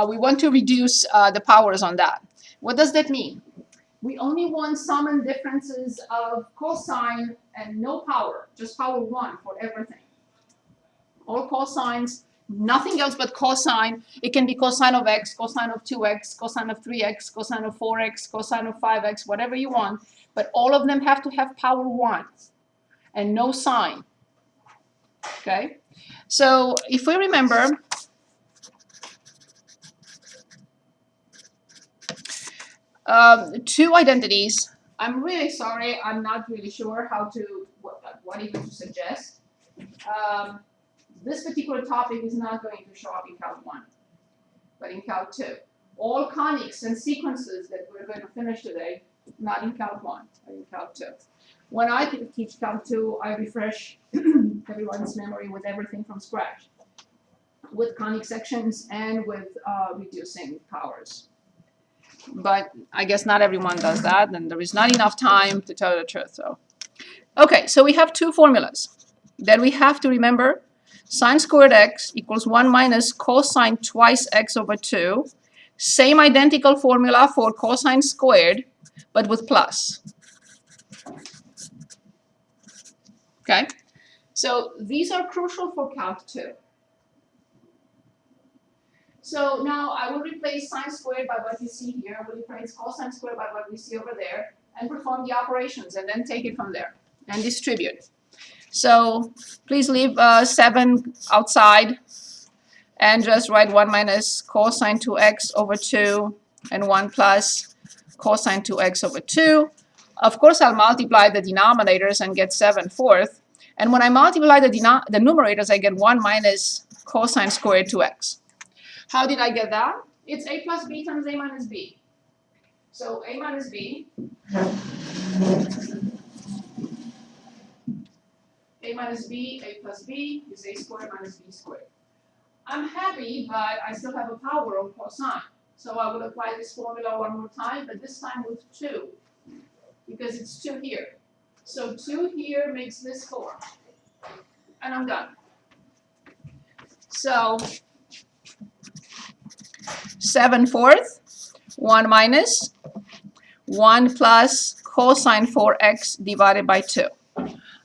we want to reduce the powers on that. What does that mean? We only want sum and differences of cosine and no power, just power 1 for everything. All cosines, nothing else but cosine. It can be cosine of x, cosine of 2x, cosine of 3x, cosine of 4x, cosine of 5x, whatever you want, but all of them have to have power 1 and no sine. Okay? So if we remember, two identities. I'm really sorry. I'm not really sure how to, what even to suggest. This particular topic is not going to show up in Calc 1, but in Calc 2. All conics and sequences that we're going to finish today, not in Calc 1, but in Calc 2. When I teach Calc 2, I refresh everyone's memory with everything from scratch, with conic sections and with reducing powers. But I guess not everyone does that, and there is not enough time to tell the truth. So, okay, so we have two formulas that we have to remember. Sine squared x equals 1 minus cosine twice x over 2. Same identical formula for cosine squared, but with plus. Okay, so these are crucial for Calc 2. So now I will replace sine squared by what you see here. I will replace cosine squared by what we see over there and perform the operations and then take it from there and distribute. So please leave 7 outside and just write 1 minus cosine 2x over 2 and 1 plus cosine 2x over 2. Of course, I'll multiply the denominators and get 7/4. And when I multiply the numerators, I get 1 minus cosine squared 2x. How did I get that? It's a plus b times a minus b. So a minus b, a minus b, a plus b is a squared minus b squared. I'm happy, but I still have a power of cosine. So I will apply this formula one more time, but this time with 2, because it's 2 here. So 2 here makes this 4. And I'm done. So 7/4, 1 minus 1 plus cosine 4x divided by 2.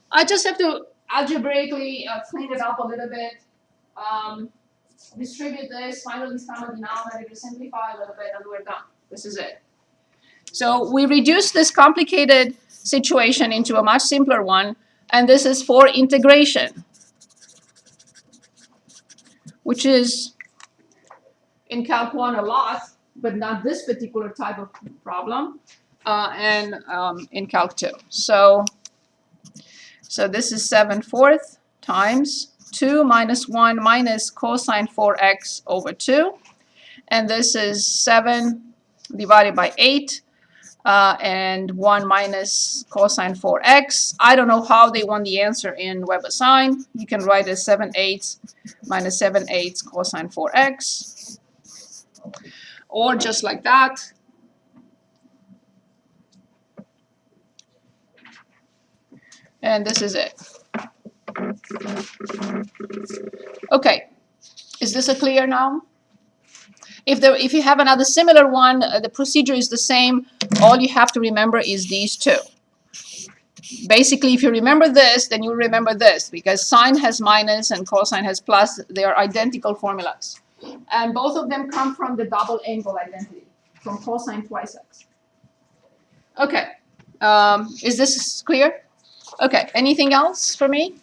I just have to algebraically clean it up a little bit, distribute this, finally sum a denominator, simplify a little bit, and we're done. This is it. So we reduce this complicated situation into a much simpler one, and this is for integration, which is in Calc 1 a lot, but not this particular type of problem, and in Calc 2. So this is 7/4 times 2 minus 1 minus cosine 4x over 2. And this is 7 divided by 8, and 1 minus cosine 4x. I don't know how they want the answer in WebAssign. You can write it as 7/8 minus 7/8 cosine 4x. Or just like that. And this is it. Okay, is this clear now? If you have another similar one, the procedure is the same. All you have to remember is these two. Basically, if you remember this, then you remember this, because sine has minus and cosine has plus. They are identical formulas. And both of them come from the double angle identity, from cosine twice x. Okay, is this clear? Okay, anything else for me?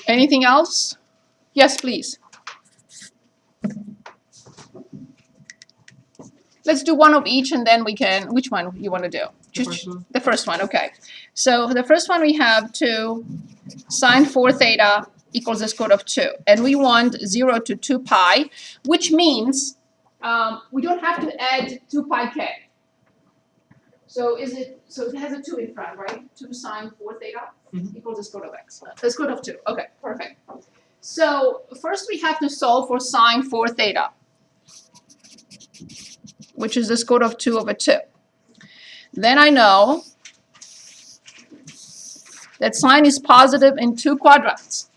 Anything else? Yes, please. Let's do one of each, and then we can, which one you want to do? The first one, okay. So the first one we have 2 sine 4 theta equals the square root of 2. And we want 0 to 2 pi, which means we don't have to add 2 pi k. So it has a 2 in front, right? 2 sine 4 theta equals the square root of x. The square root of 2. Okay, perfect. So first we have to solve for sine 4 theta, which is the square root of 2 over 2. Then I know that sine is positive in 2 quadrants.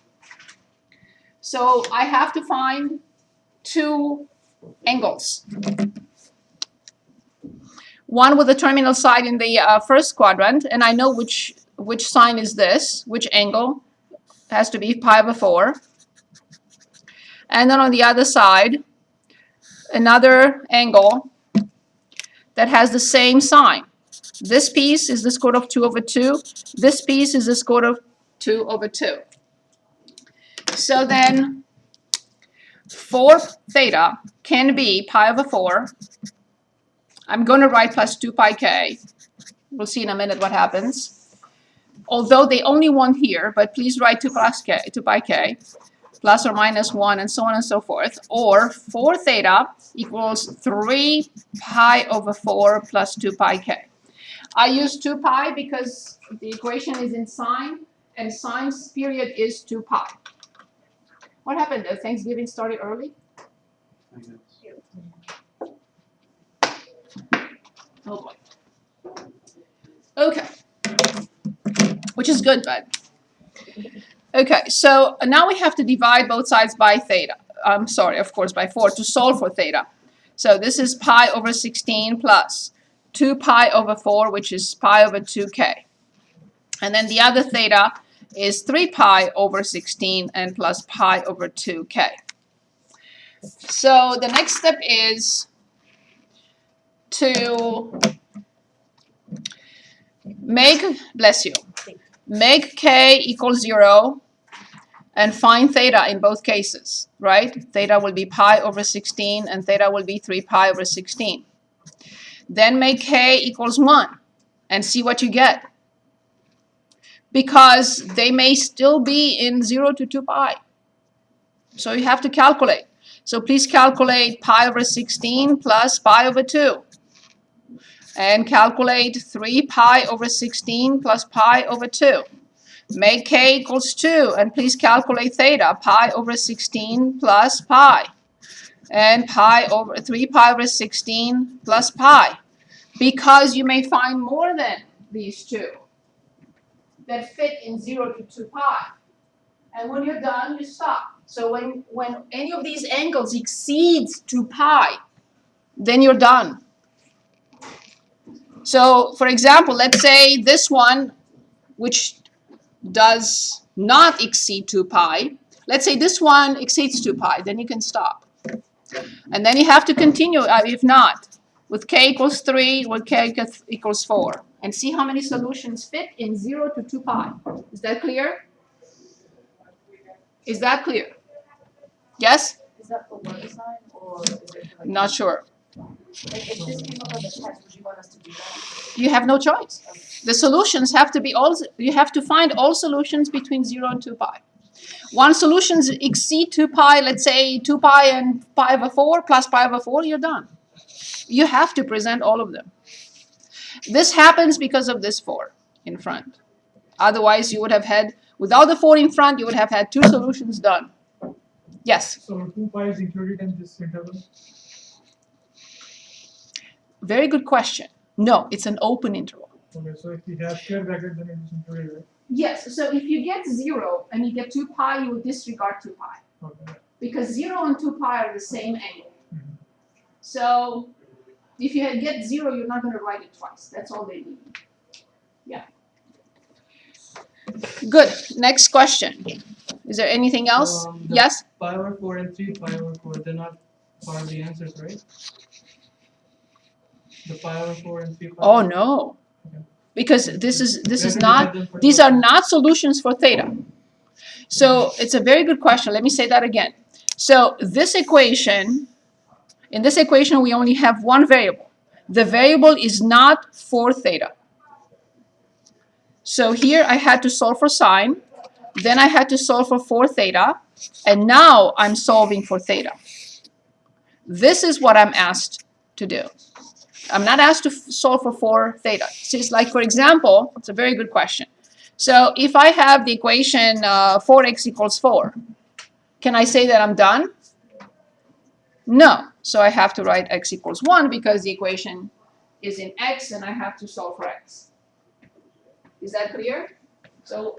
So I have to find two angles. One with the terminal side in the first quadrant, and I know which sign is this, which angle has to be pi over 4. And then on the other side, another angle that has the same sign. This piece is the square root of 2 over 2. This piece is the square root of 2 over 2. So then 4 theta can be pi over 4. I'm going to write plus 2 pi k. We'll see in a minute what happens. Although they only want here, but please write 2 pi k, plus or minus 1, and so on and so forth. Or 4 theta equals 3 pi over 4 plus 2 pi k. I use 2 pi because the equation is in sine, and sine's period is 2 pi. What happened? Thanksgiving started early? Oh boy. Okay. Which is good, but. Okay, so now we have to divide both sides by theta. I'm sorry, of course, by 4 to solve for theta. So this is pi over 16 plus 2 pi over 4, which is pi over 2k. And then the other theta is 3 pi over 16 and plus pi over 2k. So the next step is to make, bless you, make k equal 0 and find theta in both cases, right? Theta will be pi over 16 and theta will be 3 pi over 16. Then make k equals 1 and see what you get. Because they may still be in 0 to 2 pi. So you have to calculate. So please calculate pi over 16 plus pi over 2. And calculate 3 pi over 16 plus pi over 2. Make k equals 2, and please calculate theta, pi over 16 plus pi. And pi over 3 pi over 16 plus pi. Because you may find more than these two that fit in 0 to 2 pi. And when you're done, you stop. So when any of these angles exceeds 2 pi, then you're done. So, for example, let's say this one, which does not exceed 2 pi, let's say this one exceeds 2 pi, then you can stop. And then you have to continue, if not, with k equals 3, with k equals 4. And see how many solutions fit in 0 to 2 pi. Is that clear? Is that clear? Yes? Is that for one design or is it for Not sure. Like if this came up on the test, would you want us to do that? You have no choice. The solutions have to be all, you have to find all solutions between 0 and 2 pi. One solutions exceed 2 pi, let's say 2 pi and pi over 4 plus pi over 4, you're done. You have to present all of them. This happens because of this 4 in front. Otherwise, you would have had, without the 4 in front, you would have had 2 solutions done. Yes? So 2 pi is included in this interval? Very good question. No, it's an open interval. Okay, so if we have square bracket, then it is included, right? Yes, so if you get 0 and you get 2 pi, you will disregard 2 pi. Okay. Because 0 and 2 pi are the same angle. Mhm. So if you get 0, you're not going to write it twice. That's all they need. Yeah. Good. Next question. Is there anything else? The Yes? Pi over 4 and 3 pi over 4, they're not part of the answers, right? The pi over 4 and 3 pi. Oh no. Okay. Because this is Where do we not, get them for these theta? are not solutions for theta. So it's a very good question. Let me say that again. So this equation, in this equation we only have one variable. The variable is not for theta. So here I had to solve for sine, then I had to solve for 4 theta, and now I'm solving for theta. This is what I'm asked to do. I'm not asked to solve for 4 theta. So it's like, for example, it's a very good question. So if I have the equation 4x equals 4, can I say that I'm done? No. So I have to write x equals 1 because the equation is in x and I have to solve for x. Is that clear? So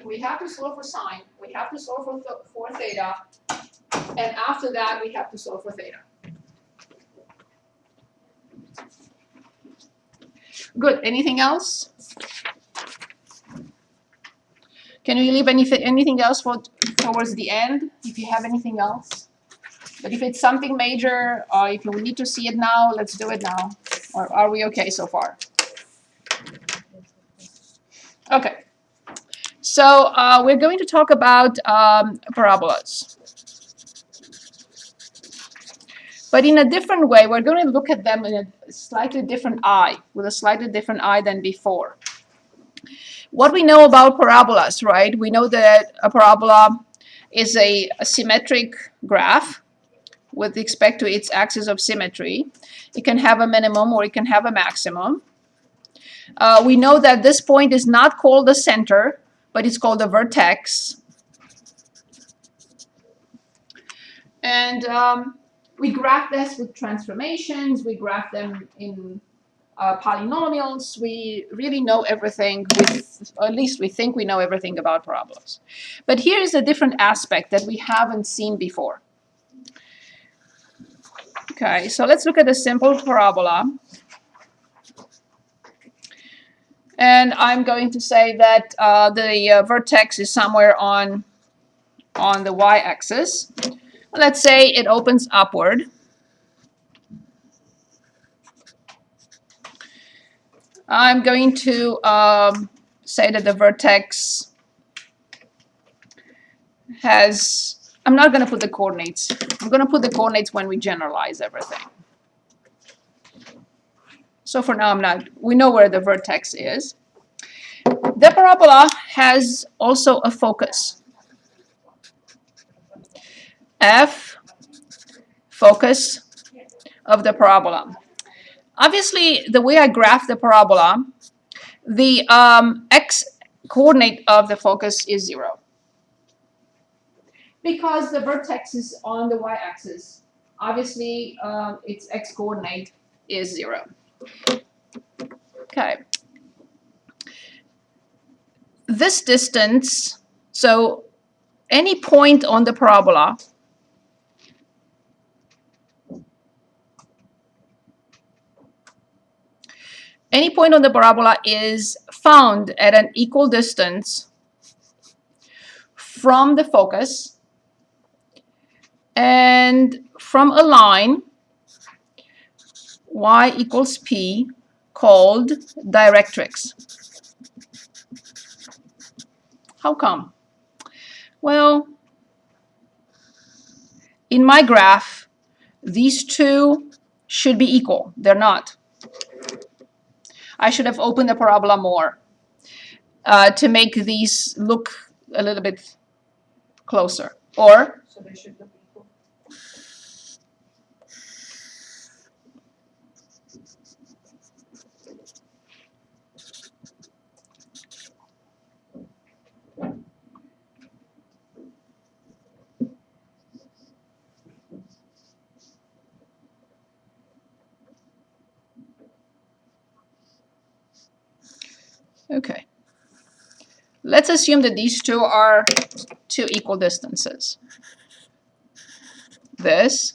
We have to solve for sine, we have to solve for theta, and after that we have to solve for theta. Good, anything else? Can we leave anything else for towards the end, if you have anything else? But if it's something major, or if you need to see it now, let's do it now. Or are we okay so far? Okay. So we're going to talk about parabolas. But in a different way, we're going to look at them in a slightly different eye, with a slightly different eye than before. What we know about parabolas, right? We know that a parabola is a symmetric graph with respect to its axis of symmetry. It can have a minimum or it can have a maximum. We know that this point is not called the center, but it's called the vertex. And we graph this with transformations. We graph them in polynomials. We really know everything, or at least we think we know everything about parabolas. But here is a different aspect that we haven't seen before. Okay, so let's look at a simple parabola. And I'm going to say that the vertex is somewhere on the y-axis. Let's say it opens upward. I'm going to say that the vertex has, I'm not going to put the coordinates. I'm going to put the coordinates when we generalize everything. So for now, we know where the vertex is. The parabola has also a focus. F, focus of the parabola. Obviously, the way I graph the parabola, the x coordinate of the focus is 0. Because the vertex is on the y-axis, obviously its x coordinate is 0. Okay. This distance, so any point on the parabola is found at an equal distance from the focus and from a line y equals p called directrix. How come? Well, in my graph, these two should be equal. They're not. I should have opened the parabola more to make these look a little bit closer. Or So they should look equal. okay. Let's assume that these two are two equal distances. This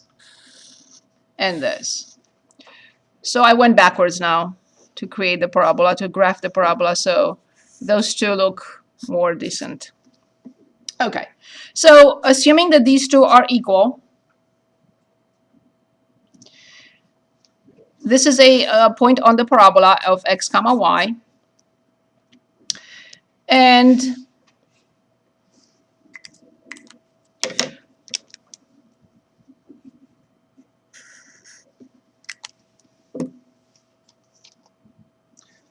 and this. So I went backwards now to create the parabola, to graph the parabola, so those two look more decent. Okay, so assuming that these two are equal, this is a point on the parabola of x comma y, and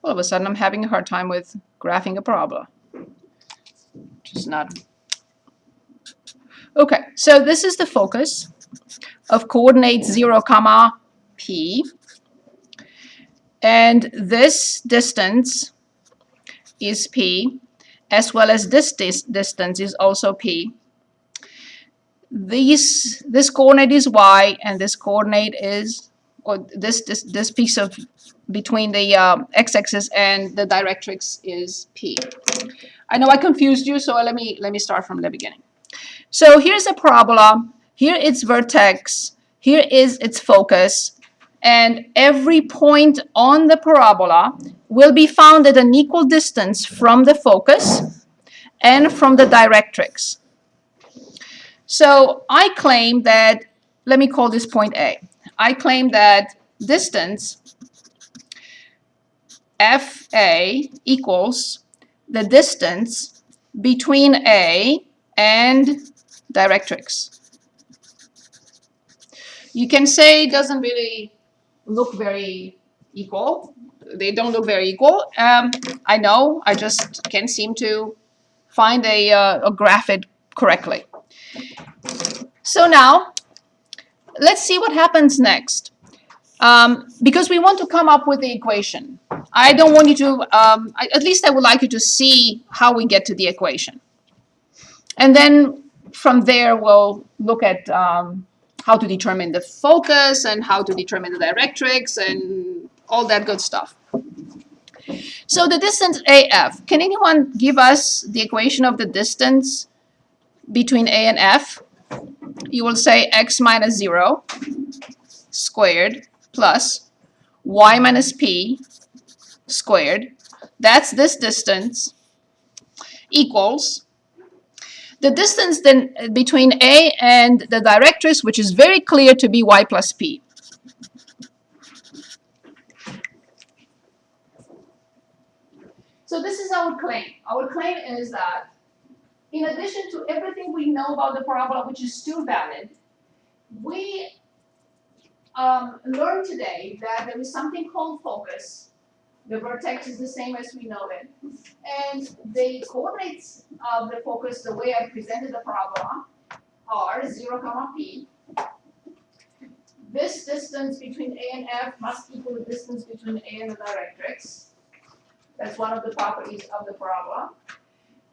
all of a sudden I'm having a hard time with graphing a parabola. Just not. Okay, so this is the focus of coordinates 0 comma p, and this distance is p, as well as this distance is also p. This coordinate is y, and this coordinate is, or this piece of between the x-axis and the directrix is p. I know I confused you, so let me start from the beginning. So here's a parabola. Here it's vertex. Here is its focus. And every point on the parabola will be found at an equal distance from the focus and from the directrix. So I claim that, let me call this point A. I claim that distance FA equals the distance between A and directrix. You can say it doesn't really look very equal. They don't look very equal. I know, I just can't seem to find a graph it correctly. So now, let's see what happens next. Because we want to come up with the equation. I don't want you to, at least I would like you to see how we get to the equation. And then from there, we'll look at how to determine the focus and how to determine the directrix and all that good stuff. So the distance AF, can anyone give us the equation of the distance between A and F? You will say x minus 0 squared plus y minus p squared. That's this distance equals the distance then between A and the directrix, which is very clear to be y plus p. So this is our claim. Our claim is that in addition to everything we know about the parabola, which is still valid, we learned today that there is something called focus. The vertex is the same as we know it. And the coordinates of the focus, the way I presented the parabola, are 0, p. This distance between A and F must equal the distance between A and the directrix. That's one of the properties of the parabola.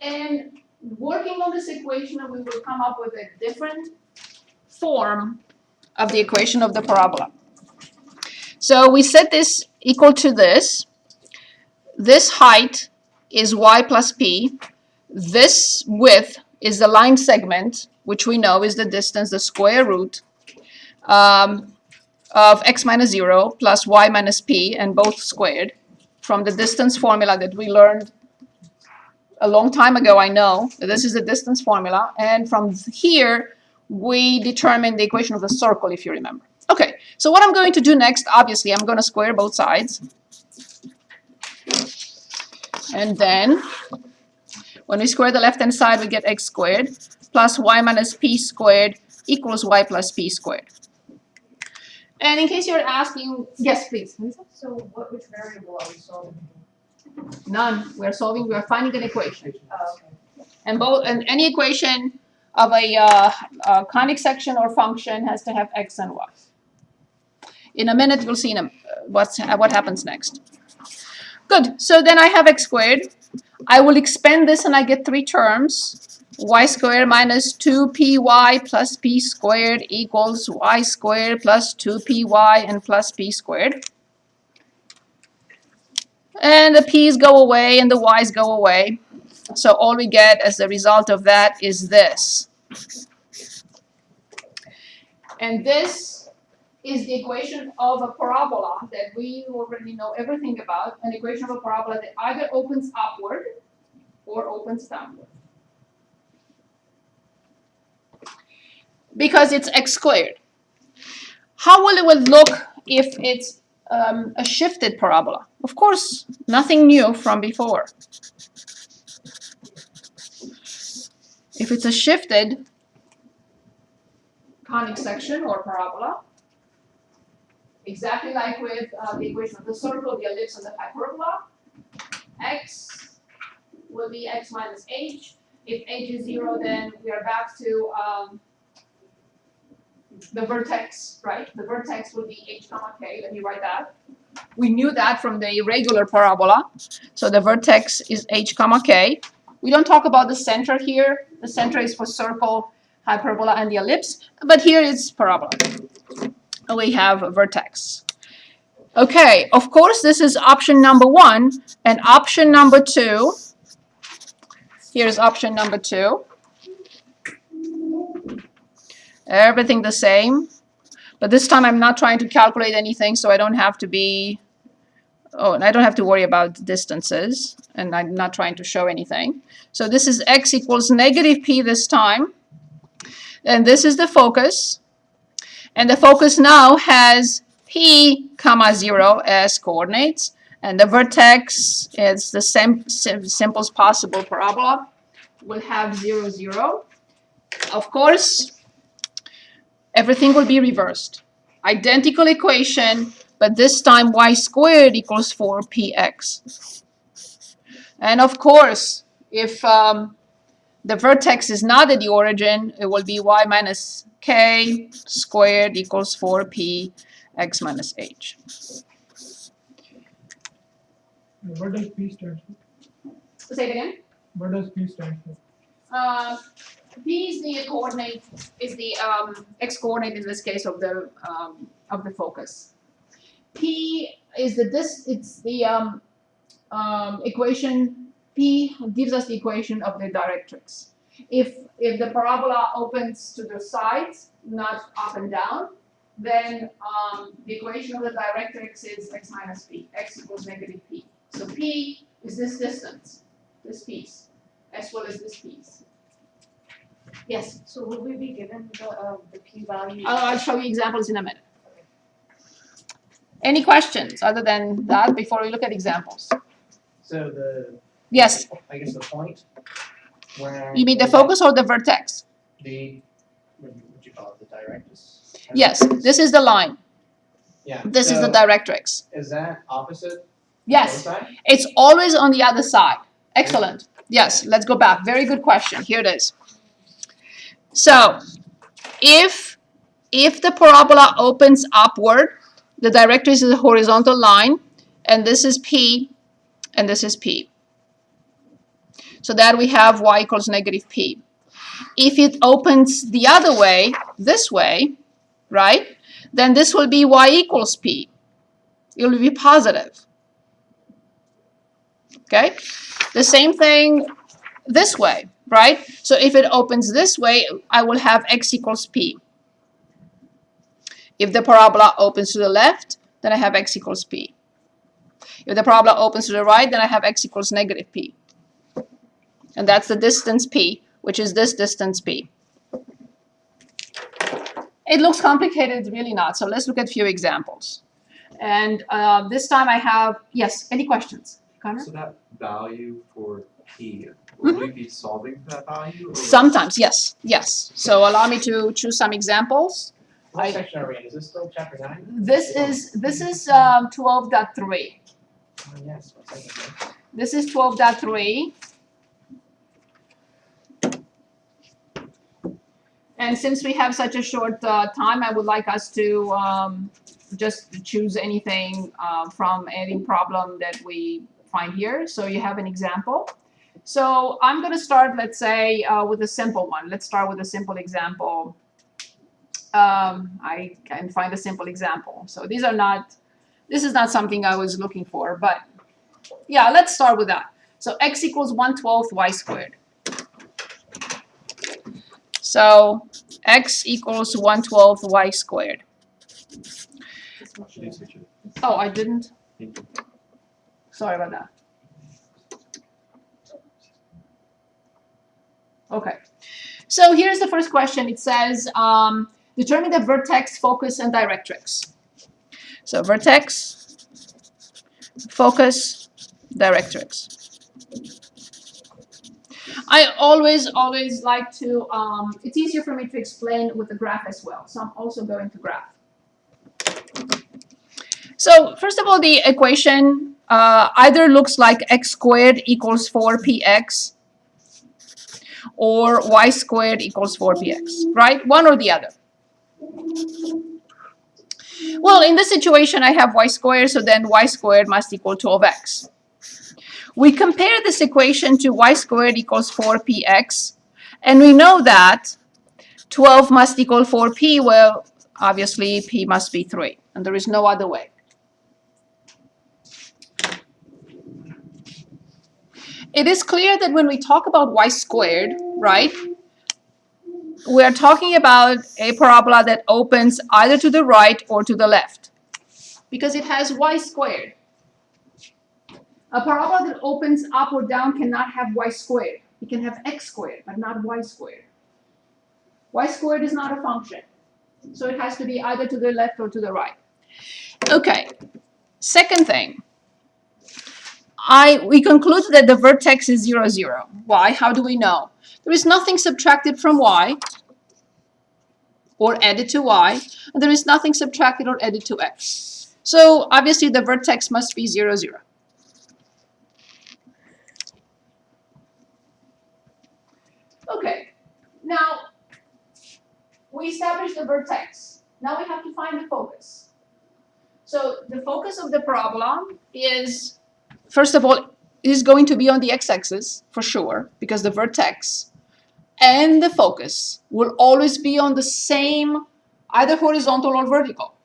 And working on this equation, we will come up with a different form of the equation of the parabola. So we set this equal to this. This height is y plus p. This width is the line segment, which we know is the distance, the square root of x minus 0 plus y minus p, and both squared, from the distance formula that we learned a long time ago. I know this is the distance formula, and from here we determine the equation of the circle, if you remember. Okay, so what I'm going to do next, obviously, I'm going to square both sides. And then, when we square the left-hand side, we get x squared plus y minus p squared equals y plus p squared. And in case you're asking, yes, please. So which variable are we solving? None. We are finding an equation. Okay. And any equation of a conic section or function has to have x and y. In a minute, we'll see what happens next. Good. So then I have x squared. I will expand this and I get 3 terms. Y squared minus 2py plus p squared equals y squared plus 2py and plus p squared. And the p's go away and the y's go away. So all we get as a result of that is this. And this is the equation of a parabola that we already know everything about, an equation of a parabola that either opens upward or opens downward. Because it's x squared. How will it look if it's a shifted parabola? Of course, nothing new from before. If it's a shifted conic section or parabola, exactly like with the equation of the circle, the ellipse, and the hyperbola, x will be x minus h. If h is 0, then we are back to the vertex, right? The vertex would be h comma k. Let me write that. We knew that from the regular parabola. So the vertex is h comma k. We don't talk about the center here. The center is for circle, hyperbola, and the ellipse. But here it's parabola. We have a vertex. Okay, of course, this is option number 1. And option number 2 Here's option number 2. Everything the same. But this time I'm not trying to calculate anything, so I don't have to be, oh, and I don't have to worry about distances, and I'm not trying to show anything. So this is x equals negative p this time, and this is the focus. And the focus now has p comma 0 as coordinates, and the vertex is the simplest possible parabola. Will have 0, 0. Of course, everything will be reversed. Identical equation, but this time y squared equals 4px. And of course, if the vertex is not at the origin, it will be y minus k squared equals 4p x minus h. What does P stand for? Say it again. What does P stand for? P is the coordinate, is the x coordinate in this case of the focus. P is the equation. P gives us the equation of the directrix. If the parabola opens to the sides, not up and down, then the equation of the directrix is x minus p. X equals negative p. So p is this distance, this piece, as well as this piece. Yes. So will we be given the p-value? I'll show you examples in a minute. Any questions other than that before we look at examples? So Yes. I guess the point where. You mean the focus or the vertex? The, what would you call it, the directrix? Yes. This is the line. Yeah. This is the so directrix. Is that opposite? Yes. Both sides? It's always on the other side. Excellent. Yes. Let's go back. Very good question. Here it is. So, if the parabola opens upward, the directrix is a horizontal line, and this is P, and this is P. So that we have y equals negative P. If it opens the other way, this way, right, then this will be y equals P. It will be positive. Okay? The same thing this way, right? So if it opens this way, I will have x equals P. If the parabola opens to the left, then I have x equals P. If the parabola opens to the right, then I have x equals negative P. And that's the distance P, which is this distance P. It looks complicated, it's really not. So let's look at a few examples. And this time I have, yes, any questions? Connor? So that value for P, will we be solving for that value? Or Sometimes, yes, yes. So allow me to choose some examples. What section are we in? Is this still chapter 9? This is 12.3. Oh, yes. What section is it? This is 12.3. And since we have such a short time, I would like us to just choose anything from any problem that we find here. So you have an example. So I'm going to start, let's say, with a simple one. Let's start with a simple example. I can find a simple example. So this is not something I was looking for, but yeah, let's start with that. So x equals 1/12 y squared. So x equals 1/12 y squared. Please switch it. Oh, I didn't. Thank you. Sorry about that. Okay. So here's the first question. It says, determine the vertex, focus, and directrix. So vertex, focus, directrix. I always like to, it's easier for me to explain with the graph as well. So I'm also going to graph. So first of all, the equation either looks like x squared equals 4px or y squared equals 4px, right? One or the other. Well, in this situation, I have y squared, so then y squared must equal 12x. We compare this equation to y squared equals 4px, and we know that 12 must equal 4p. Well, obviously, p must be 3, and there is no other way. It is clear that when we talk about y squared, right, we are talking about a parabola that opens either to the right or to the left, because it has y squared. A parabola that opens up or down cannot have y squared. It can have x squared, but not y squared. Y squared is not a function, so it has to be either to the left or to the right. Okay, second thing. We conclude that the vertex is 0, 0. Why? How do we know? There is nothing subtracted from y or added to y, and there is nothing subtracted or added to x. So obviously the vertex must be 0, 0. Okay, now we established the vertex. Now we have to find the focus. So the focus of the parabola is, first of all, is going to be on the x-axis for sure, because the vertex and the focus will always be on the same, either horizontal or vertical,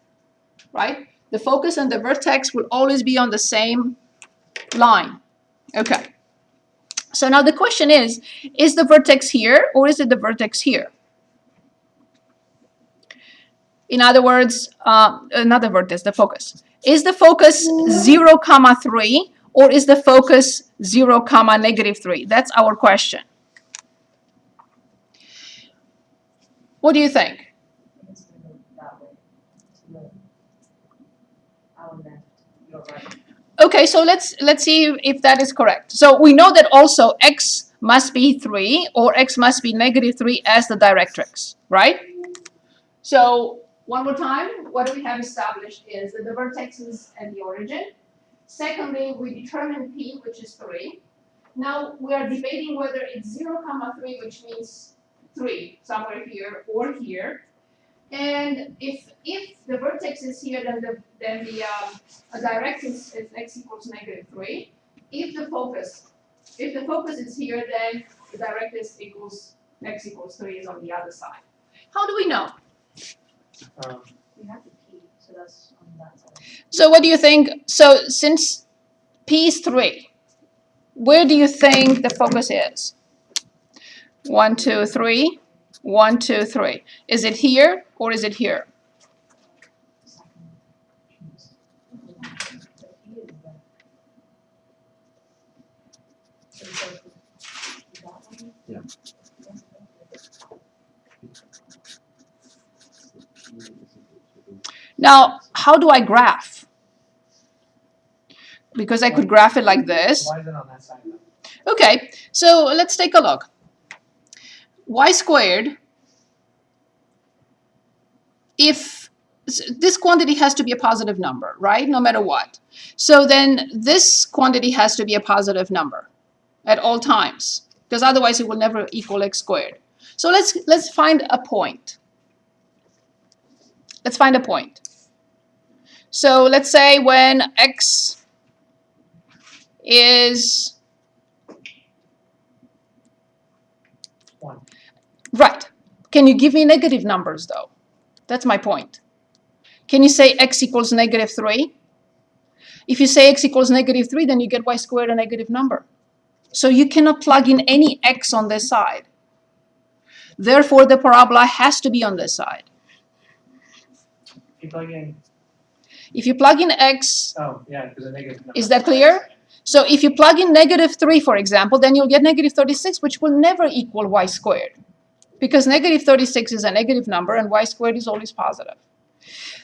right? The focus and the vertex will always be on the same line. Okay. So now the question is the vertex here or is it the vertex here? In other words, not the vertex, the focus. Is the focus 0, 3 or is the focus 0, -3? That's our question. What do you think? It's gonna go that way, to the, our left, your right. Okay, so let's see if that is correct. So we know that also x must be 3 or x must be -3 as the directrix, right? So one more time, what we have established is that the vertex is at the origin. Secondly, we determine p, which is 3. Now we are debating whether it's 0, 3, which means 3, somewhere here or here. And if the vertex is here, then the directrix is x equals -3. If the focus is here, then the directrix equals x equals 3 is on the other side. How do we know? We have to P, so that's on that side. So what do you think? So since P is 3, where do you think the focus is? 1, 2, 3. 1, 2, 3. Is it here or is it here? Yeah. Now, how do I graph? Because I could graph it like this. Why is it on that side though? Okay, so let's take a look. Y squared, if this quantity has to be a positive number, right? No matter what. So then this quantity has to be a positive number at all times, because otherwise it will never equal x squared. So let's find a point. Let's find a point. So let's say when x is 1. right. Can you give me negative numbers though? That's my point. Can you say x equals -3? If you say x equals -3, then you get y squared a negative number. So you cannot plug in any x on this side. Therefore, the parabola has to be on this side. You plug in, If you plug in x, oh, yeah, because a negative number. is that clear? So if you plug in -3, for example, then you'll get -36, which will never equal y squared. Because -36 is a negative number and y squared is always positive.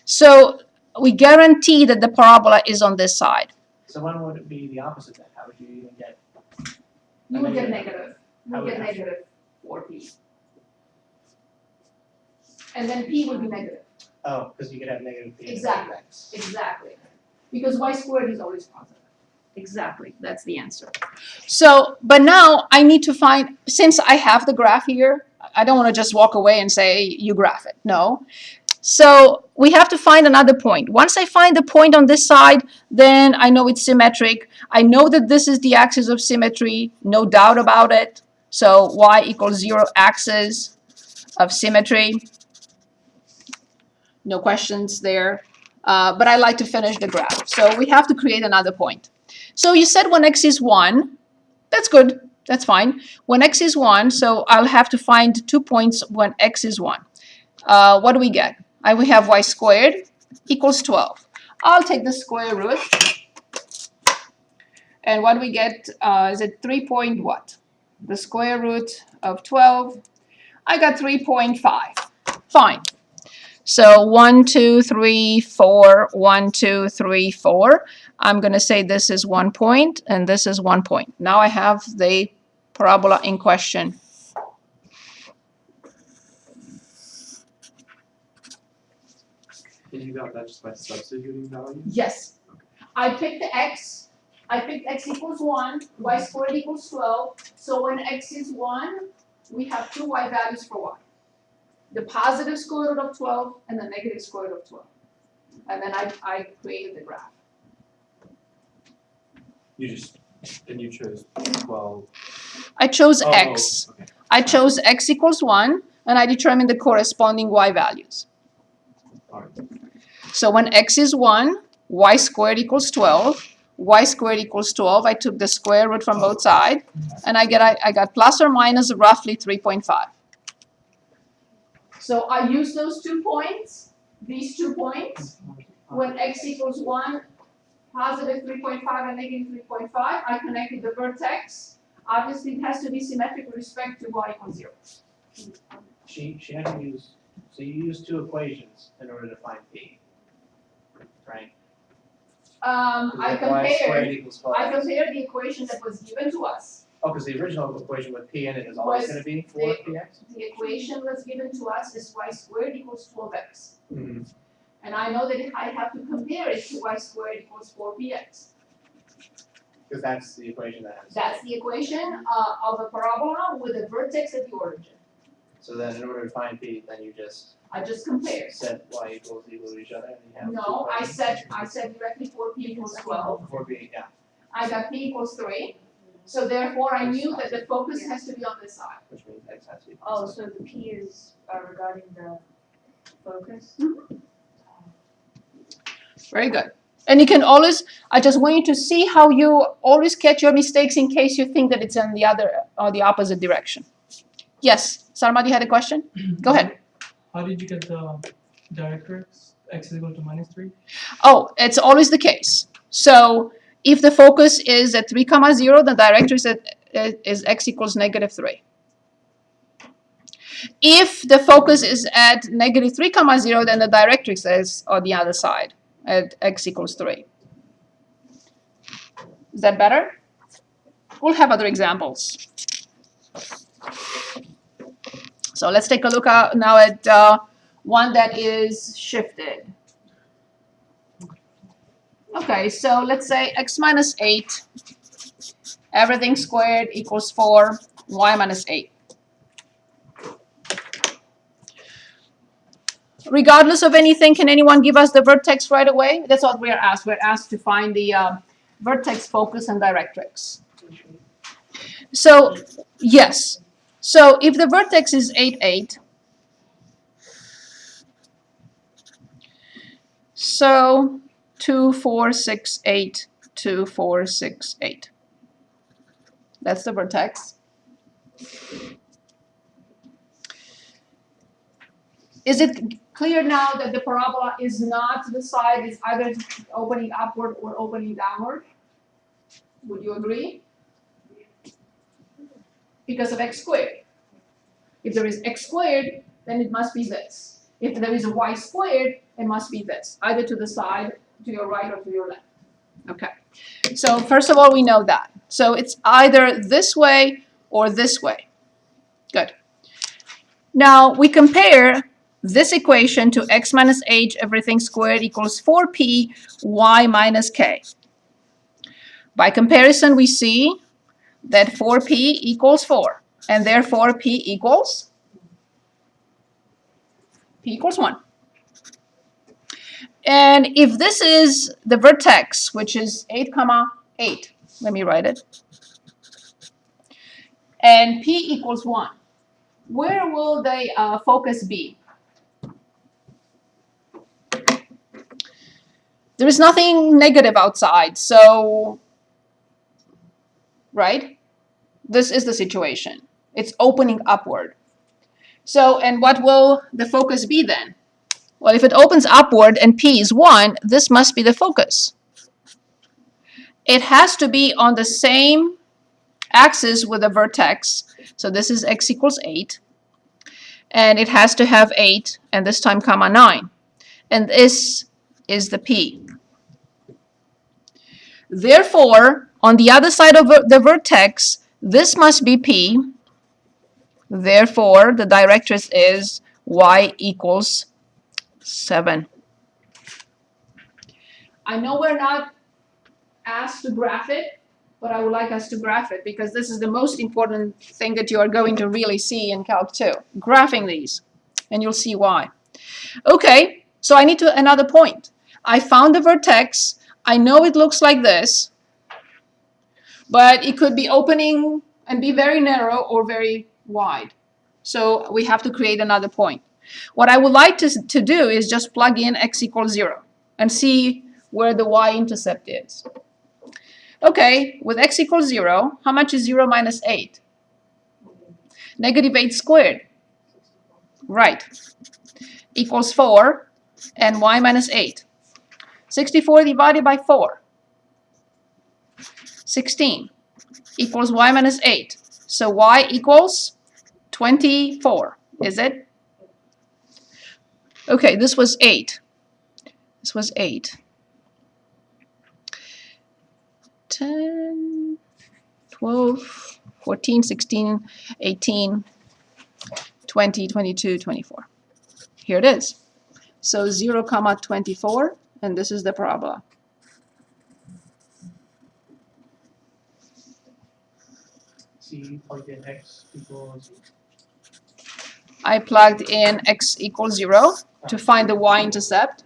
So we guarantee that the parabola is on this side. So when would it be the opposite then? How would you even get? You will get Negative. negative. You How will would get that? negative 4p. And then p will be negative. Oh, because you could have negative p. Exactly. Exactly. Because y squared is always positive. Exactly. That's the answer. So, but now I need to find, since I have the graph here, I don't want to just walk away and say, you graph it. No. So we have to find another point. Once I find the point on this side, then I know it's symmetric. I know that this is the axis of symmetry, no doubt about it. So y equals 0 axis of symmetry. No questions there. But I like to finish the graph. So we have to create another point. So you said when x is 1, That's good. That's fine. When x is 1, so I'll have to find 2 points when x is 1. What do we get? We have y squared equals 12. I'll take the square root. And what do we get? Is it 3 point what? The square root of 12. I got 3.5. Fine. So 1, 2, 3, 4, 1, 2, 3, 4. I'm going to say this is 1 point and this is 1 point. Now I have the parabola in question. And you got that just by substituting values? Yes. I picked x. I picked x equals 1, y squared equals 12. So when x is 1, we have two y values for y. The positive square root of 12 and the negative square root of 12. And then I created the graph. You chose 12. I chose Oh, x. okay. I chose x equals 1, and I determined the corresponding y values. All right. So when x is 1, y squared equals 12. Y squared equals 12. I took the square root from both sides, and I got plus or minus roughly 3.5. So I use those 2 points, these 2 points, when x equals 1, positive 3.5 and negative 3.5. I connected the vertex. Obviously, it has to be symmetric with respect to y equals 0. She had to use, so you used two equations in order to find p, right? I Y squared compared equals 12x. the equation that was given to us. Oh, because the original equation with p in it is always Was gonna be the- 4px? The equation was given to us is y squared equals 12x. Mm-hmm. And I know that I have to compare it to y squared equals 4px. Because that's the equation that has. That's the equation of a parabola with a vertex at the origin. So then in order to find p, then you just I just compared. set y equal to each other and you have two No, I equations. said directly 4p equals 12. 4p, yeah, I got p equals 3. So therefore, I knew that the focus has to be on this side. which means x has to be. Oh, so the P is regarding the focus? Very good. And you can always, I just want you to see how you always catch your mistakes in case you think that it's in the other or the opposite direction. Yes, somebody had a question? Go ahead. How did you get the Directrix x is equal to -3? Oh, it's always the case. So if the focus is at 3, 0, the directrix is x equals -3. If the focus is at -3, 0, then the directrix is on the other side at x equals 3. Is that better? We'll have other examples. So let's take a look now at one that is shifted. Okay, so let's say x minus 8, everything squared equals 4, y minus 8. Regardless of anything, can anyone give us the vertex right away? That's what we're asked. We're asked to find the vertex, focus, and directrix. So, yes. So if the vertex is 8, 8, so 2, 4, 6, 8, 2, 4, 6, 8. That's the vertex. Is it clear now that the parabola is not the side, is either opening upward or opening downward? Would you agree? Because of x squared. If there is x squared, then it must be this. If there is a y squared, it must be this, either to the side, to your right, or to your left. Okay. So first of all, we know that. So it's either this way or this way. Good. Now we compare this equation to x minus h, everything squared equals 4p, y minus k. By comparison, we see that 4p equals 4, and therefore p equals 1. And if this is the vertex, which is 8, 8, let me write it, and p equals 1, where will the focus be? There is nothing negative outside, so, right? This is the situation. It's opening upward. So, and what will the focus be then? Well, if it opens upward and P is 1, this must be the focus. It has to be on the same axis with the vertex. So this is x equals 8. And it has to have 8, and this time comma 9. And this is the P. Therefore, on the other side of the vertex, this must be P. Therefore, the directrix is y equals 7. I know we're not asked to graph it, but I would like us to graph it because this is the most important thing that you are going to really see in Calc 2. Graphing these, and you'll see why. Okay, so I need another point. I found the vertex. I know it looks like this, but it could be opening and be very narrow or very wide. So we have to create another point. What I would like to do is just plug in x equals 0 and see where the y-intercept is. Okay, with x equals 0, how much is 0 minus 8? Negative 8 squared. Right. Equals 4, and y minus 8. 64 divided by 4. 16 equals y minus 8. So y equals 24, is it? Okay, this was 8. This was 8. 10, 12, 14, 16, 18, 20, 22, 24. Here it is. So 0, 24, and this is the parabola. So you plugged in x equals, I plugged in x equals 0 to find the y-intercept.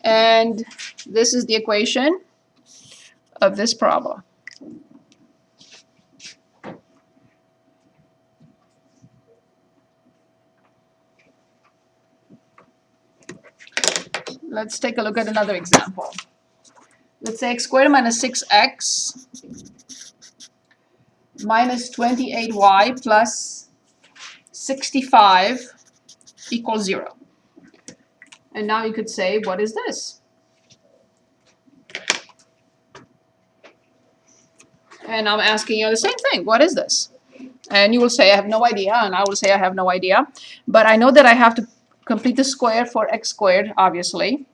And this is the equation of this parabola. Let's take a look at another example. Let's say x squared minus 6x minus 28y plus 65 equals 0. And now you could say, what is this? And I'm asking you the same thing. What is this? And you will say, I have no idea. And I will say, I have no idea. But I know that I have to complete the square for x squared, obviously.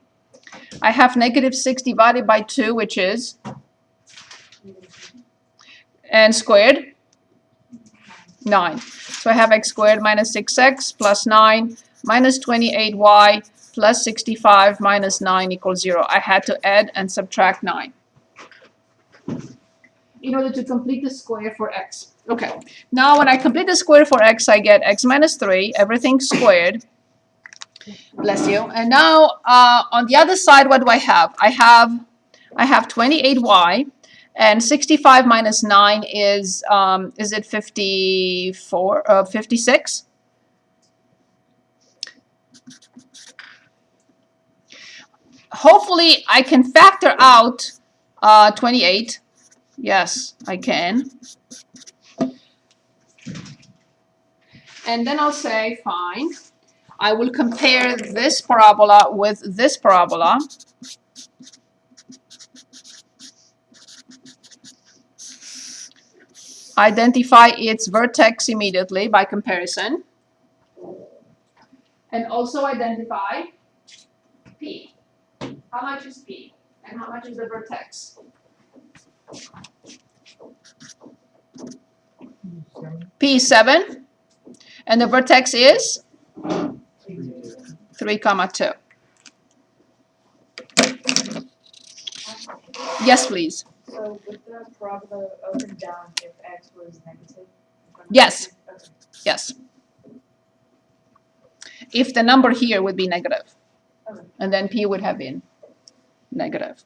I have negative 6 divided by 2, which is, and squared, 9. So I have x squared minus 6x plus 9 minus 28y plus 65 minus 9 equals 0. I had to add and subtract 9 in order to complete the square for x. Okay, now when I complete the square for x, I get x minus 3, everything squared. Bless you. And now on the other side, what do I have? I have 28y, and 65 minus 9 is it 54? 56? Hopefully, I can factor out 28. Yes, I can. And then I'll say, fine. I will compare this parabola with this parabola. Identify its vertex immediately by comparison. And also identify P. How much is P? And how much is the vertex? P is 7. And the vertex is 3, 2. Yes, please. So would the parabola open down if x was negative? Yes. Okay. Yes. If the number here would be negative. Okay. And then P would have been negative.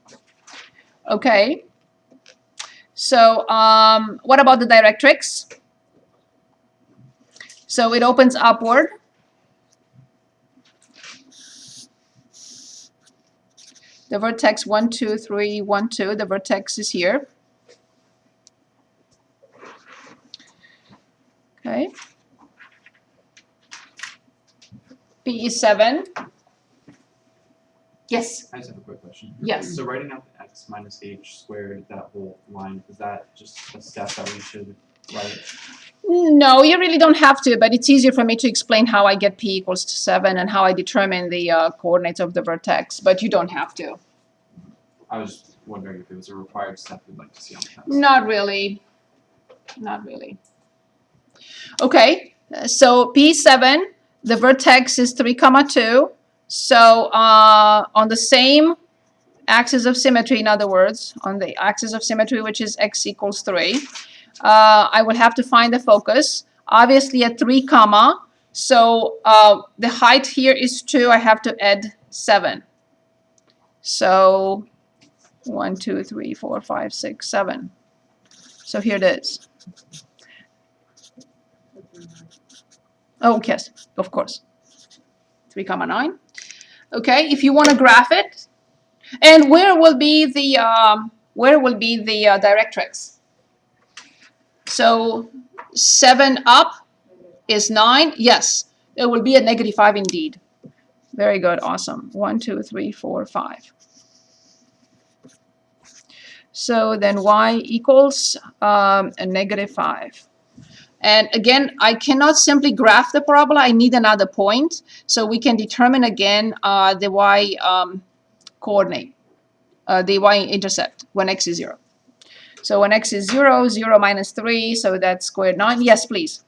Okay. So what about the directrix? So it opens upward. The vertex 1, 2, 3, 1, 2. The vertex is here. P is 7. Yes. I just have a quick question. Yes. So writing out the x minus h squared, that whole line, is that just a step that we should write? No, you really don't have to, but it's easier for me to explain how I get P equals to 7 and how I determine the coordinates of the vertex, but you don't have to. I was just wondering if it was a required step we'd like to see on the test. Not really. Not really. Okay, so P7, the vertex is 3, 2. So on the same axis of symmetry, in other words, on the axis of symmetry, which is x equals 3, I would have to find the focus. Obviously at 3, so the height here is 2. I have to add 7. So 1, 2, 3, 4, 5, 6, 7. So here it is. Oh, yes, of course. 3, 9. Okay, if you want to graph it, and where will be the directrix? So 7 up is 9. Yes, it will be a -5 indeed. Very good, awesome. 1, 2, 3, 4, 5. So then y equals a -5. And again, I cannot simply graph the parabola. I need another point. So we can determine again the y coordinate, the y-intercept when x is 0. So when x is 0, 0 minus 3, so that's squared 9. Yes, please.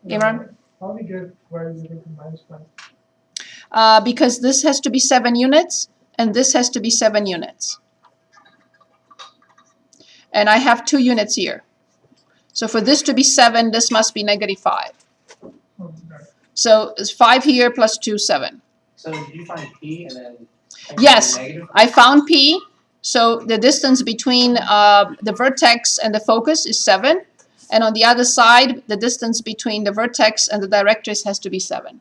Imran? How we get y is equal to -5? Because this has to be 7 units, and this has to be 7 units. And I have 2 units here. So for this to be 7, this must be -5. Oh, got it. So it's 5 here plus 2, 7. So did you find P and then? Yes. Negative? I found P. So the distance between the vertex and the focus is 7. And on the other side, the distance between the vertex and the directrix has to be 7.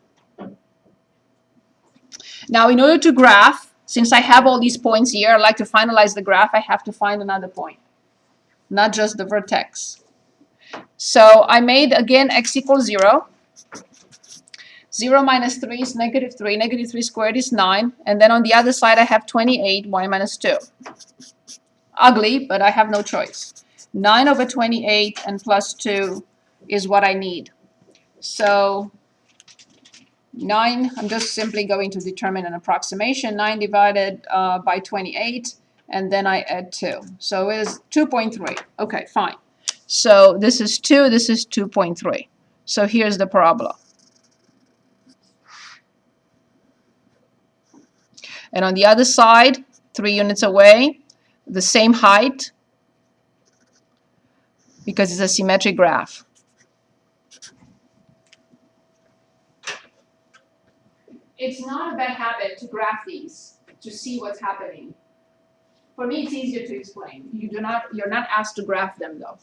Now, in order to graph, since I have all these points here, I'd like to finalize the graph, I have to find another point, not just the vertex. So I made, again, x equals 0. 0 minus 3 is -3. -3 squared is 9. And then on the other side, I have 28, y minus 2. Ugly, but I have no choice. 9 over 28 and plus 2 is what I need. So 9, I'm just simply going to determine an approximation. 9 divided by 28, and then I add 2. So it is 2.3. Okay, fine. So this is 2, this is 2.3. So here's the parabola. And on the other side, 3 units away, the same height, because it's a symmetric graph. It's not a bad habit to graph these, to see what's happening. For me, it's easier to explain. You're not asked to graph them, though.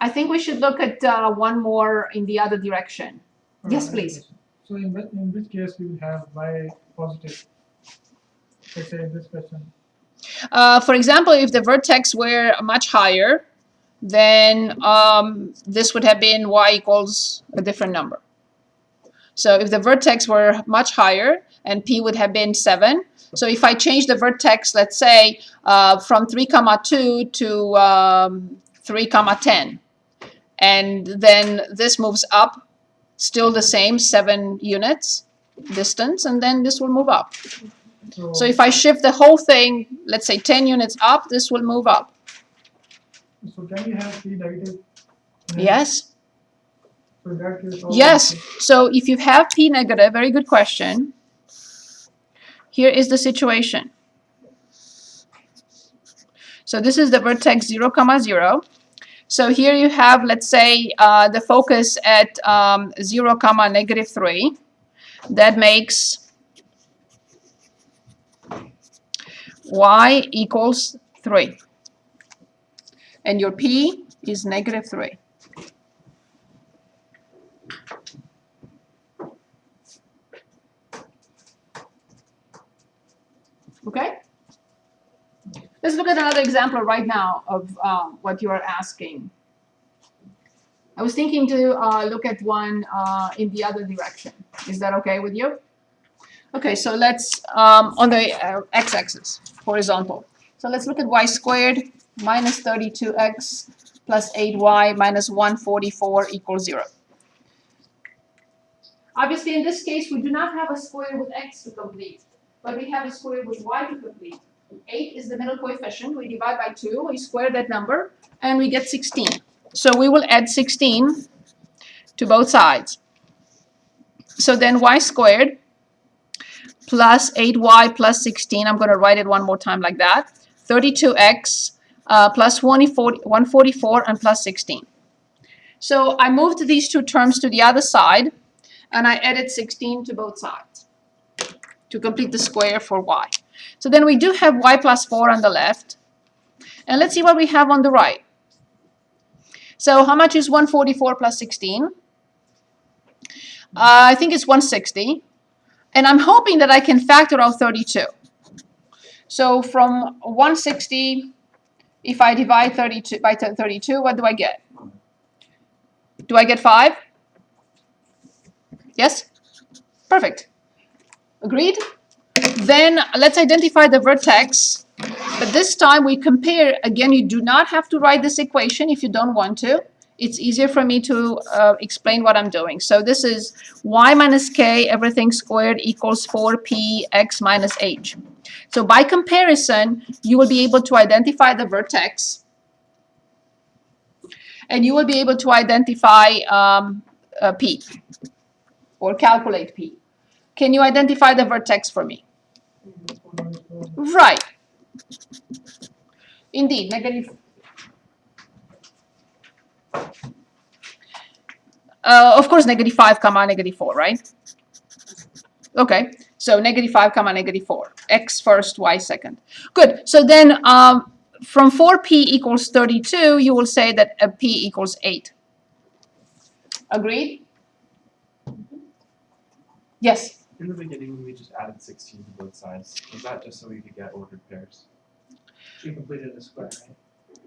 I think we should look at one more in the other direction. Yes, please. So in which case we will have y positive? Let's say in this question. For example, if the vertex were much higher, then this would have been y equals a different number. So if the vertex were much higher, and p would have been 7. So if I change the vertex, let's say, from 3, 2 to 3, 10, and then this moves up, still the same, 7 units distance, and then this will move up. So if I shift the whole thing, let's say 10 units up, this will move up. So can we have p negative? Yes? So in that case, Yes. So if you have p negative, very good question. Here is the situation. So this is the vertex 0, 0. So here you have, let's say, the focus at 0, -3. That makes y equals 3. And your p is -3. Okay? Let's look at another example right now of what you are asking. I was thinking to look at one in the other direction. Is that okay with you? Okay, so let's, on the x-axis, horizontal. So let's look at y squared minus 32x plus 8y minus 144 equals 0. Obviously, in this case, we do not have a square with x to complete, but we have a square with y to complete. 8 is the middle coefficient. We divide by 2, we square that number, and we get 16. So we will add 16 to both sides. So then y squared plus 8y plus 16, I'm going to write it one more time like that, 32x plus 144 and plus 16. So I moved these two terms to the other side, and I added 16 to both sides to complete the square for y. So then we do have y plus 4 on the left, and let's see what we have on the right. So how much is 144 plus 16? I think it's 160. And I'm hoping that I can factor out 32. So from 160, if I divide 32 by 32, what do I get? Do I get 5? Yes? Perfect. Agreed? Then let's identify the vertex. But this time we compare. Again, you do not have to write this equation if you don't want to. It's easier for me to explain what I'm doing. So this is y minus k, everything squared, equals 4p x minus h. So by comparison, you will be able to identify the vertex. And you will be able to identify p, or calculate p. Can you identify the vertex for me? Right. Indeed, negative. Of course, negative 5 comma negative 4, right? Okay, so negative 5 comma negative 4. X first, y second. Good. So then from 4p equals 32, you will say that p equals 8. Agreed? Yes? In the beginning, we just added 16 to both sides. Was that just so we could get ordered pairs? She completed the square, right?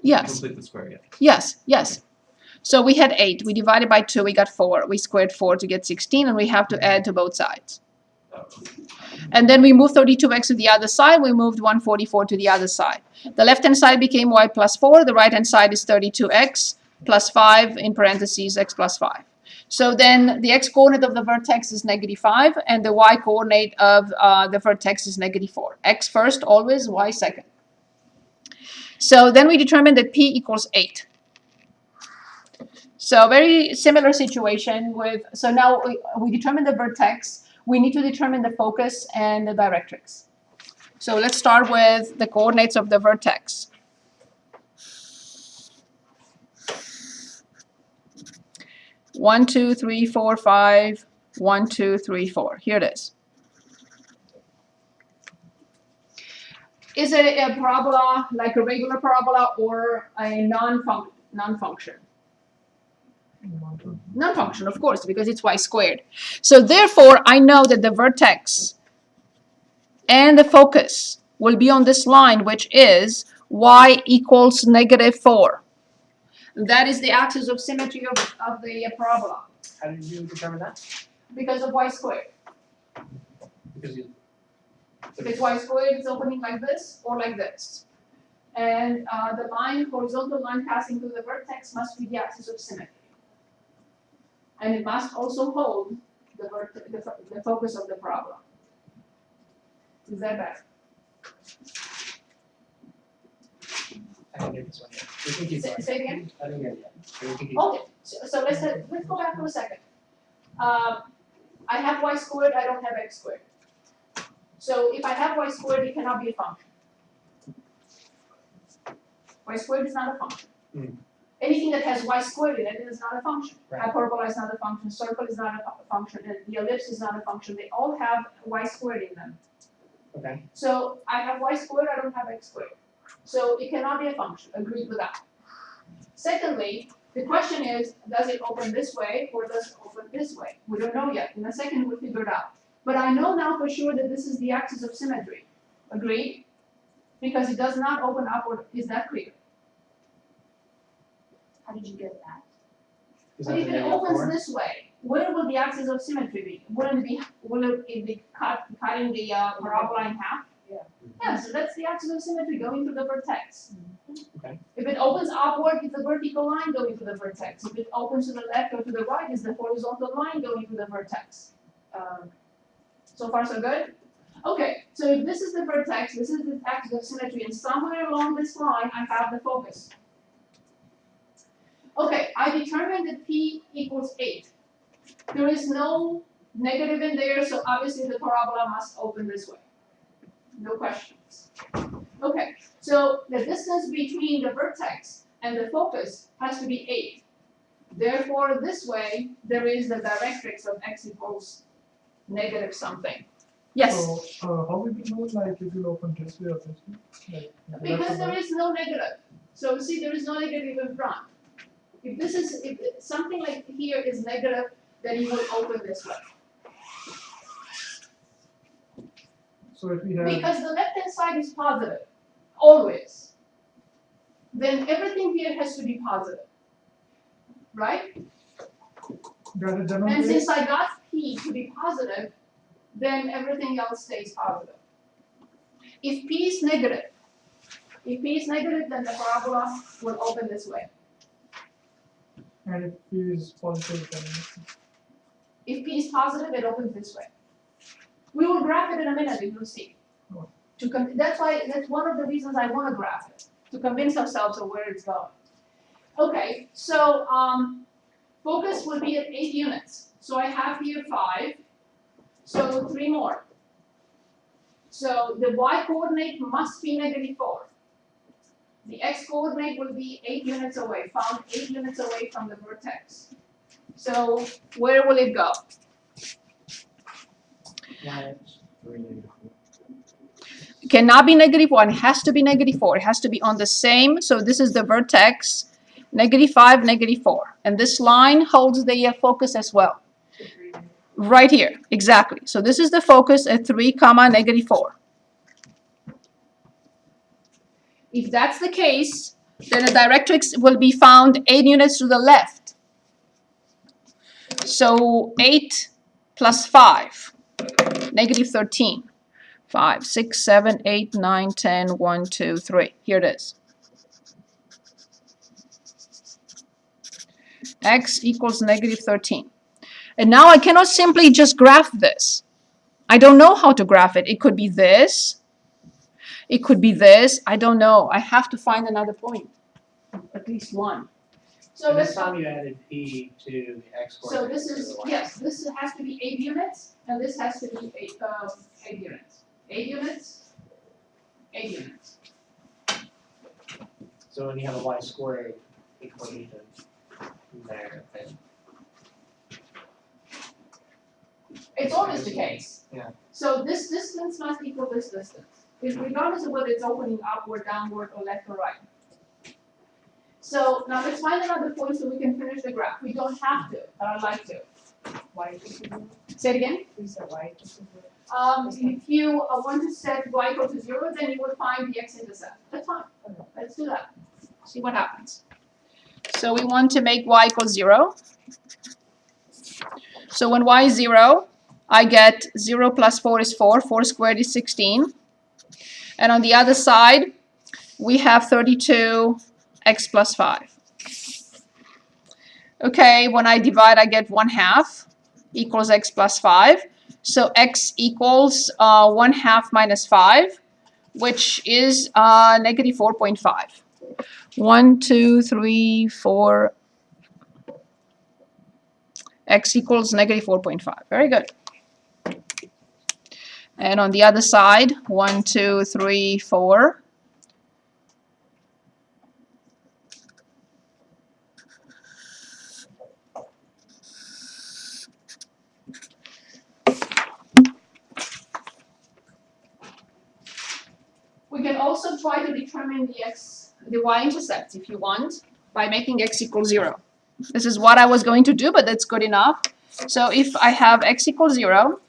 Yes. Complete the square, yeah. Yes, yes. So we had 8. We divided by 2, we got 4. We squared 4 to get 16, and we have to add to both sides. Oh. And then we moved 32x to the other side. We moved 144 to the other side. The left-hand side became y plus 4. The right-hand side is 32x plus 5, in parentheses, x plus 5. So then the x-coordinate of the vertex is negative 5, and the y-coordinate of the vertex is negative 4. X first, always, y second. So then we determined that p equals 8. So very similar situation with, so now we determine the vertex. We need to determine the focus and the directrix. So let's start with the coordinates of the vertex. One, 2, 3, 4, 5. 1, 2, 3, 4. Here it is. Is it a parabola like a regular parabola or a non-function? Non-function, of course, because it's y squared. So therefore, I know that the vertex and the focus will be on this line, which is y equals negative 4. That is the axis of symmetry of the parabola. How did you determine that? Because of y squared. Because you. If y squared is opening like this or like this. And the line, horizontal line passing through the vertex must be the axis of symmetry. And it must also hold the focus of the parabola. Is that better? I didn't get this one yet. We can keep going. Say it again? I didn't get it yet. We can keep Okay, so let's go back for a second. I have y squared, I don't have x squared. So if I have y squared, it cannot be a function. Y squared is not a function. Anything that has y squared in it is not a function. Right. Hyperbola is not a function, circle is not a function, and the ellipse is not a function. They all have y squared in them. Okay. So I have y squared, I don't have x squared. So it cannot be a function. Agreed with that. Secondly, the question is, does it open this way or does it open this way? We don't know yet. In a second, we'll figure it out. But I know now for sure that this is the axis of symmetry. Agreed? Because it does not open upward. Is that clear? How did you get that? Is But that if the it negative opens 4? this way, where will the axis of symmetry be? Will it be cutting the parabola in half? Yeah. Yeah, so that's the axis of symmetry going through the vertex. Okay. If it opens upward, it's the vertical line going through the vertex. If it opens to the left or to the right, it's the horizontal line going through the vertex. So far, so good? Okay, so if this is the vertex, this is the axis of symmetry, and somewhere along this line, I have the focus. Okay, I determined that P equals 8. There is no negative in there, so obviously the parabola must open this way. No questions. Okay, so the distance between the vertex and the focus has to be 8. Therefore, this way, there is the directrix of x equals negative something. Yes? So, how will we know, like, it will open this way or this way? Like, Because there right? is no negative. So see, there is no negative in front. If something like here is negative, then you will open this way. So if we have, Because the left hand side is positive, always. Then everything here has to be positive. Right? that is And demonstrated, since I got P to be positive, then everything else stays positive. If P is negative, then the parabola will open this way. and if P is positive, then If P is positive, it opens this way. We will graph it in a minute, and you'll see. That's one of the reasons I want to graph it, to convince ourselves of where it's going. Okay, so focus would be at 8 units. So I have here 5, so 3 more. So the y coordinate must be -4. The x coordinate will be 8 units away, found 8 units away from the vertex. So where will it go? It cannot be -1, it has to be -4. It has to be on the same, so this is the vertex, -5, -4. And this line holds the focus as well. Right here, exactly. So this is the focus at 3, -4. If that's the case, then the directrix will be found 8 units to the left. So 8 plus 5, -13. 5, 6, 7, 8, 9, 10, 1, 2, 3. Here it is. X equals -13. And now I cannot simply just graph this. I don't know how to graph it. It could be this. It could be this. I don't know. I have to find another point. At least one. So And let's this time you added P to the x So coordinate. this to is, the y. yes, this has to be 8 units, and this has to be 8 units. 8 units, 8 units. So when you have a y squared equation there, then It's always the case. Yeah. So this distance must equal this distance, regardless of whether it's opening upward, downward, or left or right. So now let's find another point so we can finish the graph. We don't have to, but I'd like to. Y equals 0. Say it again. We said y equals 0. If you want to set y equal to 0, then you will find the x-intercept. That's fine. Let's do that. See what happens. So we want to make y equals 0. So when y is 0, I get 0 plus 4 is 4. 4 squared is 16. And on the other side, we have 32 x plus 5. Okay, when I divide, I get 1/2 equals x plus 5. So x equals 1/2 minus 5, which is -4.5. 1, 2, 3, 4. X equals -4.5. Very good. And on the other side, 1, 2, 3, 4. We can also try to determine the y-intercepts if you want by making x equal 0. This is what I was going to do, but that's good enough. So if I have x equals 0,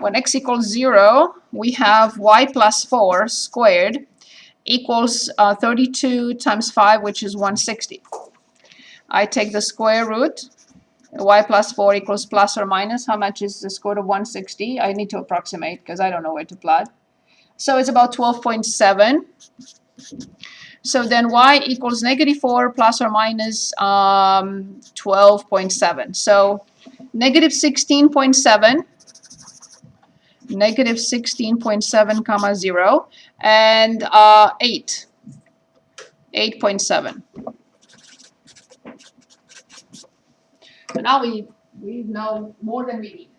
when x equals 0, we have y plus 4 squared, equals 32 times 5, which is 160. I take the square root. Y plus 4 equals plus or minus. How much is the square root of 160? I need to approximate because I don't know where to plug. So it's about 12.7. So then y equals negative 4 plus or minus 12.7. So negative 16.7, negative 16.7 comma 0, and 8, 8.7. So now we know more than we need.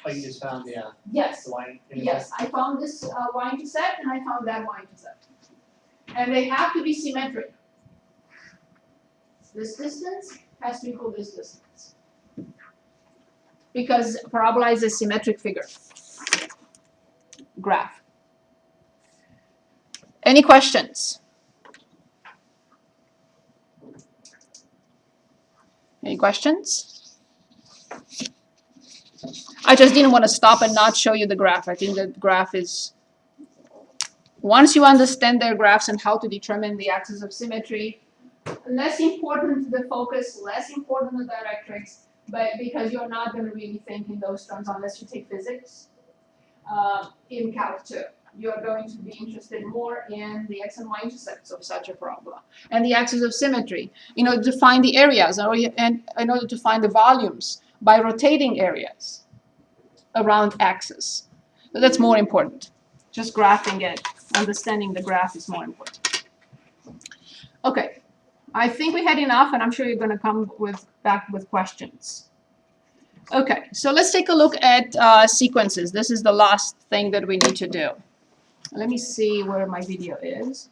Oh, you just found the Yes. line. Yes, I found this y-intercept and I found that y-intercept. And they have to be symmetric. This distance has to equal this distance. Because parabola is a symmetric figure. Graph. Any questions? Any questions? I just didn't want to stop and not show you the graph. I think the graph is, once you understand their graphs and how to determine the axis of symmetry, less important the focus, less important the directrix, but because you're not going to really think in those terms unless you take physics in Calc 2. You're going to be interested more in the x and y intercepts of such a parabola and the axis of symmetry in order to find the areas and in order to find the volumes by rotating areas around axis. So that's more important. Just graphing it, understanding the graph is more important. Okay, I think we had enough, and I'm sure you're going to come back with questions. Okay, so let's take a look at sequences. This is the last thing that we need to do. Let me see where my video is.